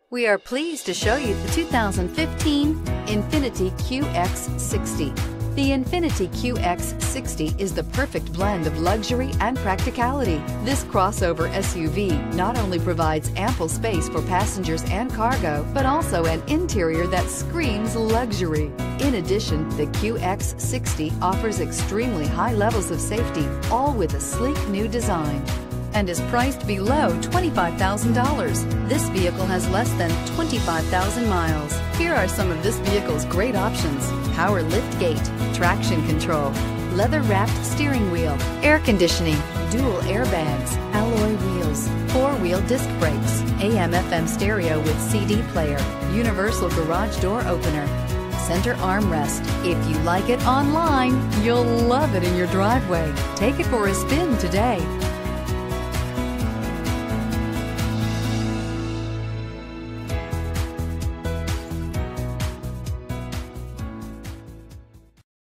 We are pleased to show you the 2015 INFINITI QX60. The INFINITI QX60 is the perfect blend of luxury and practicality. This crossover SUV not only provides ample space for passengers and cargo, but also an interior that screams luxury. In addition, the QX60 offers extremely high levels of safety, all with a sleek new design, and is priced below $25,000. This vehicle has less than 25,000 miles. Here are some of this vehicle's great options: power lift gate, traction control, leather-wrapped steering wheel, air conditioning, dual airbags, alloy wheels, four-wheel disc brakes, AM/FM stereo with CD player, universal garage door opener, center armrest. If you like it online, you'll love it in your driveway. Take it for a spin today.